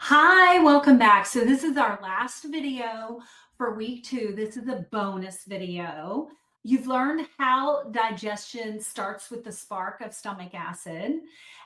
Hi, welcome back. So this is our last video for week 2. This is a bonus video. You've learned how digestion starts with the spark of stomach acid.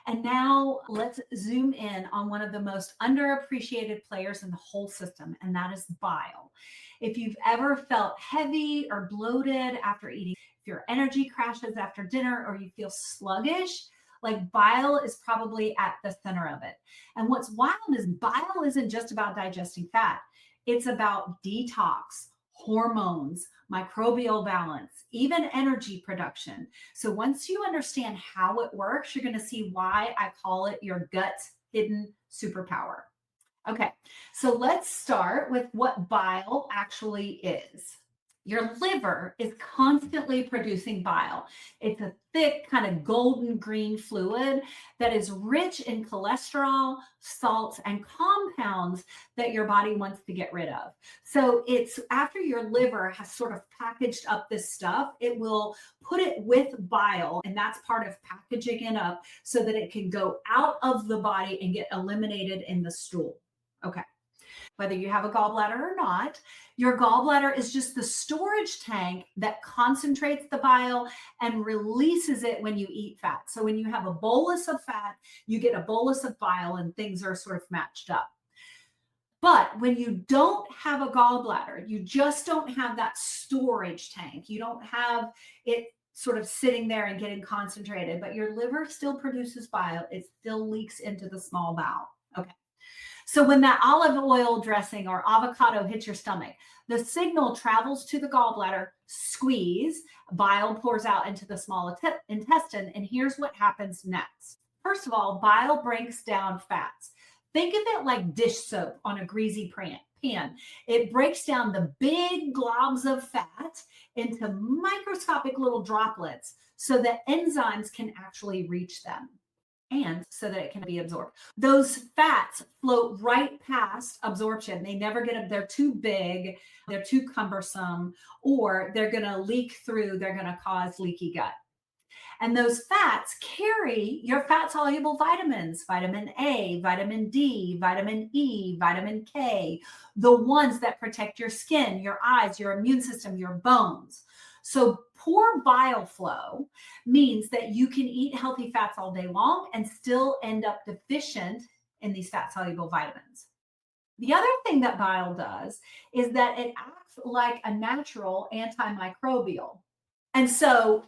And now let's zoom in on one of the most underappreciated players in the whole system, and that is bile. If you've ever felt heavy or bloated after eating, if your energy crashes after dinner, or you feel sluggish, like bile is probably at the center of it. And what's wild is bile isn't just about digesting fat, it's about detox, hormones, microbial balance, even energy production. So once you understand how it works, you're going to see why I call it your gut's hidden superpower. Okay, so let's start with what bile actually is. Your liver is constantly producing bile. It's a thick, kind of golden green fluid that is rich in cholesterol, salts, and compounds that your body wants to get rid of. So it's after your liver has sort of packaged up this stuff, it will put it with bile, and that's part of packaging it up so that it can go out of the body and get eliminated in the stool. Okay. Whether you have a gallbladder or not, your gallbladder is just the storage tank that concentrates the bile and releases it when you eat fat. So when you have a bolus of fat, you get a bolus of bile and things are sort of matched up. But when you don't have a gallbladder, you just don't have that storage tank. You don't have it sort of sitting there and getting concentrated, but your liver still produces bile. It still leaks into the small bowel. Okay. So when that olive oil dressing or avocado hits your stomach, the signal travels to the gallbladder, squeeze, bile pours out into the small intestine, and here's what happens next. First of all, bile breaks down fats. Think of it like dish soap on a greasy pan. It breaks down the big globs of fat into microscopic little droplets so that enzymes can actually reach them, and so that it can be absorbed. Those fats float right past absorption. They never get them. They're too big, they're too cumbersome, or they're going to leak through. They're going to cause leaky gut. And those fats carry your fat soluble vitamins, vitamin A, vitamin D, vitamin E, vitamin K, the ones that protect your skin, your eyes, your immune system, your bones. So poor bile flow means that you can eat healthy fats all day long and still end up deficient in these fat soluble vitamins. The other thing that bile does is that it acts like a natural antimicrobial. And so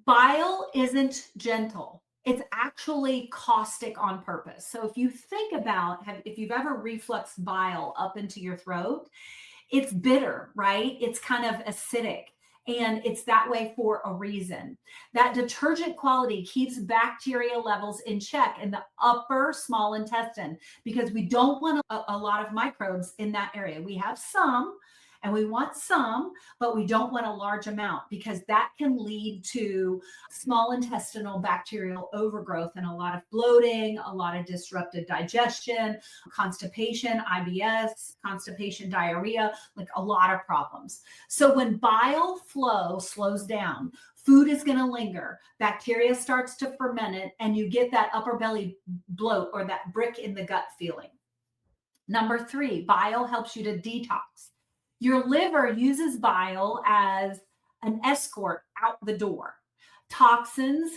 bile isn't gentle. It's actually caustic on purpose. So if you think about if you've ever refluxed bile up into your throat, it's bitter, right? It's kind of acidic. And it's that way for a reason. That detergent quality keeps bacteria levels in check in the upper small intestine because we don't want a lot of microbes in that area. We have some, and we want some, but we don't want a large amount because that can lead to small intestinal bacterial overgrowth and a lot of bloating, a lot of disrupted digestion, constipation, IBS, constipation, diarrhea, like a lot of problems. So when bile flow slows down, food is going to linger, bacteria starts to ferment it, and you get that upper belly bloat or that brick in the gut feeling. Number 3, bile helps you to detox. Your liver uses bile as an escort out the door. Toxins,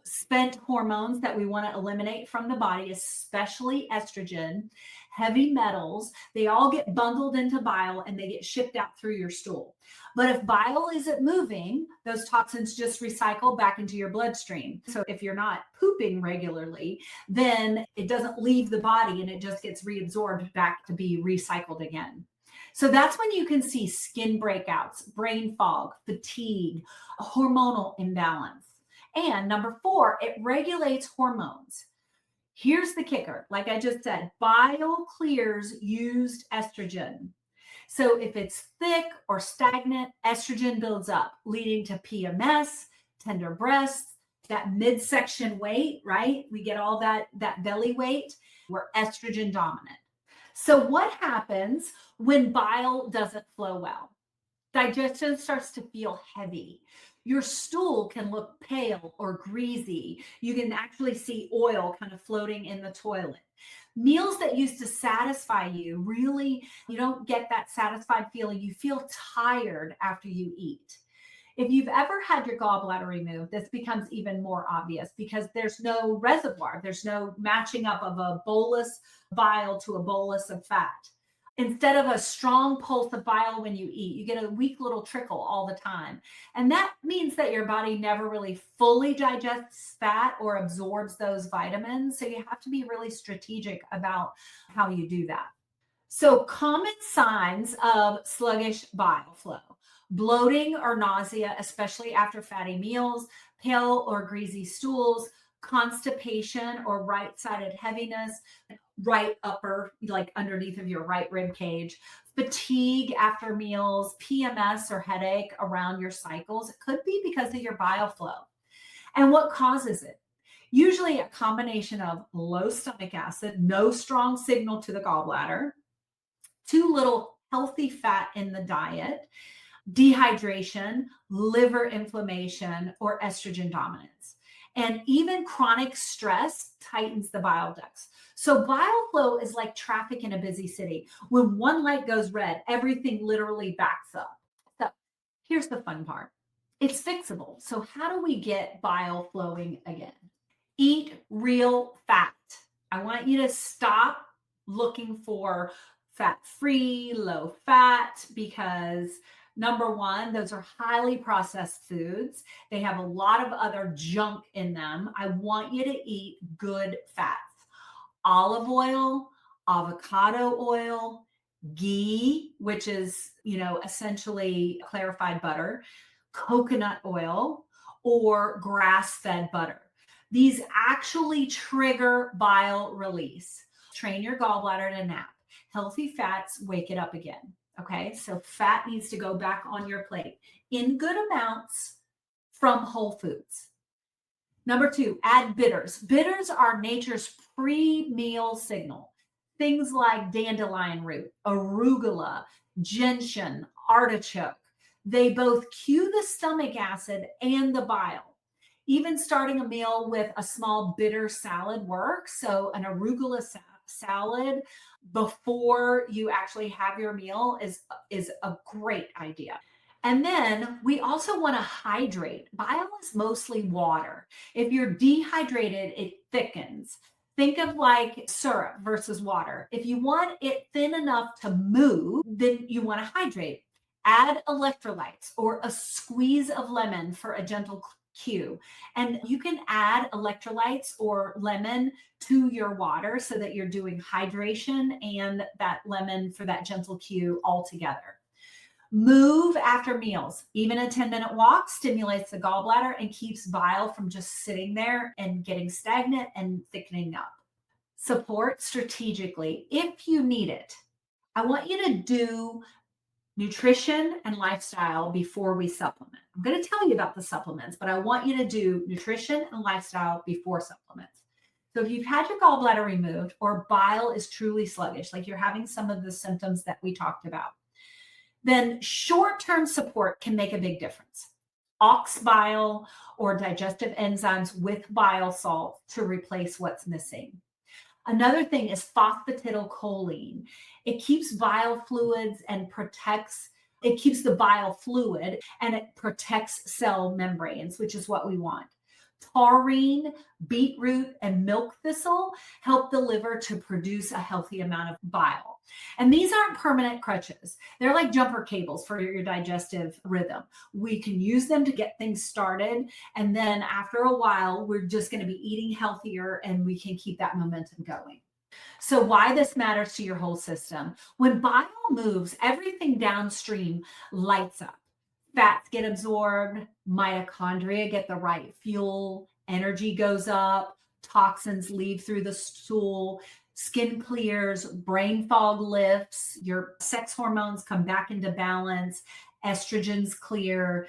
spent hormones that we want to eliminate from the body, especially estrogen, heavy metals, they all get bundled into bile and they get shipped out through your stool. But if bile isn't moving, those toxins just recycle back into your bloodstream. So if you're not pooping regularly, then it doesn't leave the body and it just gets reabsorbed back to be recycled again. So that's when you can see skin breakouts, brain fog, fatigue, a hormonal imbalance. And number 4, it regulates hormones. Here's the kicker. Like I just said, bile clears used estrogen. So if it's thick or stagnant, estrogen builds up, leading to PMS, tender breasts, that midsection weight, right? We get all that belly weight. We're estrogen dominant. So what happens when bile doesn't flow well? Digestion starts to feel heavy. Your stool can look pale or greasy. You can actually see oil kind of floating in the toilet. Meals that used to satisfy you, really, you don't get that satisfied feeling. You feel tired after you eat. If you've ever had your gallbladder removed, this becomes even more obvious because there's no reservoir. There's no matching up of a bolus bile to a bolus of fat. Instead of a strong pulse of bile when you eat, you get a weak little trickle all the time. And that means that your body never really fully digests fat or absorbs those vitamins. So you have to be really strategic about how you do that. So, common signs of sluggish bile flow: bloating or nausea, especially after fatty meals, pale or greasy stools, constipation or right sided heaviness, right upper, like underneath of your right rib cage, fatigue after meals, PMS or headache around your cycles. It could be because of your bile flow. And what causes it? Usually a combination of low stomach acid, no strong signal to the gallbladder, too little healthy fat in the diet, dehydration, liver inflammation, or estrogen dominance. And even chronic stress tightens the bile ducts. So bile flow is like traffic in a busy city. When one light goes red, everything literally backs up. So here's the fun part. It's fixable. So how do we get bile flowing again? Eat real fat. I want you to stop looking for fat-free, low fat, because number one, those are highly processed foods. They have a lot of other junk in them. I want you to eat good fats. Olive oil, avocado oil, ghee, which is, essentially clarified butter, coconut oil, or grass-fed butter. These actually trigger bile release. Train your gallbladder to nap. Healthy fats wake it up again. Okay, so fat needs to go back on your plate in good amounts from whole foods. Number two, add bitters. Bitters are nature's pre-meal signal. Things like dandelion root, arugula, gentian, artichoke. They both cue the stomach acid and the bile. Even starting a meal with a small bitter salad works. So an arugula salad before you actually have your meal is a great idea. And then we also want to hydrate. Bile is mostly water. If you're dehydrated, it thickens. Think of like syrup versus water. If you want it thin enough to move, then you want to hydrate. Add electrolytes or a squeeze of lemon for a gentle cue. And you can add electrolytes or lemon to your water so that you're doing hydration and that lemon for that gentle cue all together. Move after meals. Even a 10-minute walk stimulates the gallbladder and keeps bile from just sitting there and getting stagnant and thickening up. Support strategically if you need it. I want you to do nutrition and lifestyle before we supplement. I'm going to tell you about the supplements, but I want you to do nutrition and lifestyle before supplements. So if you've had your gallbladder removed or bile is truly sluggish, like you're having some of the symptoms that we talked about, then short-term support can make a big difference. Ox bile or digestive enzymes with bile salt to replace what's missing. Another thing is phosphatidylcholine. It keeps bile fluids and it keeps the bile fluid and it protects cell membranes, which is what we want. Taurine, beetroot, and milk thistle help the liver to produce a healthy amount of bile. And these aren't permanent crutches. They're like jumper cables for your digestive rhythm. We can use them to get things started. And then after a while, we're just going to be eating healthier and we can keep that momentum going. So why this matters to your whole system? When bile moves, everything downstream lights up. Fats get absorbed, mitochondria get the right fuel, energy goes up, toxins leave through the stool, skin clears, brain fog lifts, your sex hormones come back into balance, estrogens clear.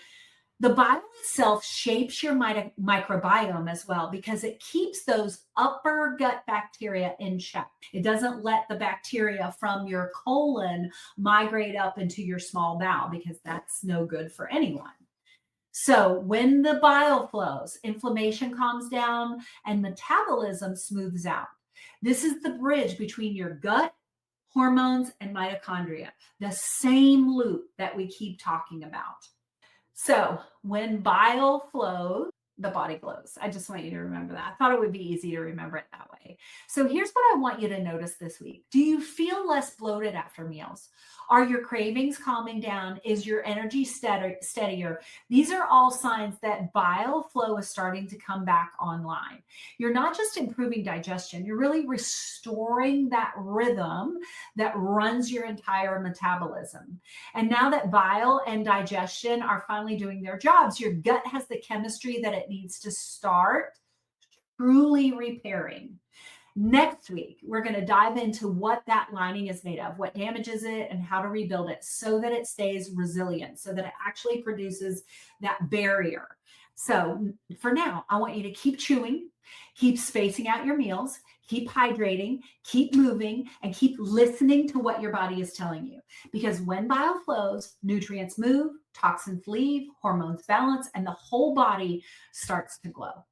The bile itself shapes your microbiome as well because it keeps those upper gut bacteria in check. It doesn't let the bacteria from your colon migrate up into your small bowel because that's no good for anyone. So when the bile flows, inflammation calms down and metabolism smooths out. This is the bridge between your gut, hormones, and mitochondria, the same loop that we keep talking about. So when bile flows, the body glows. I just want you to remember that. I thought it would be easy to remember it that way. So here's what I want you to notice this week. Do you feel less bloated after meals? Are your cravings calming down? Is your energy steadier? These are all signs that bile flow is starting to come back online. You're not just improving digestion, you're really restoring that rhythm that runs your entire metabolism. And now that bile and digestion are finally doing their jobs, your gut has the chemistry that it needs to start truly repairing. Next week, we're going to dive into what that lining is made of, what damages it, and how to rebuild it so that it stays resilient, so that it actually produces that barrier. So for now, I want you to keep chewing, keep spacing out your meals, keep hydrating, keep moving, and keep listening to what your body is telling you. Because when bile flows, nutrients move, toxins leave, hormones balance, and the whole body starts to glow.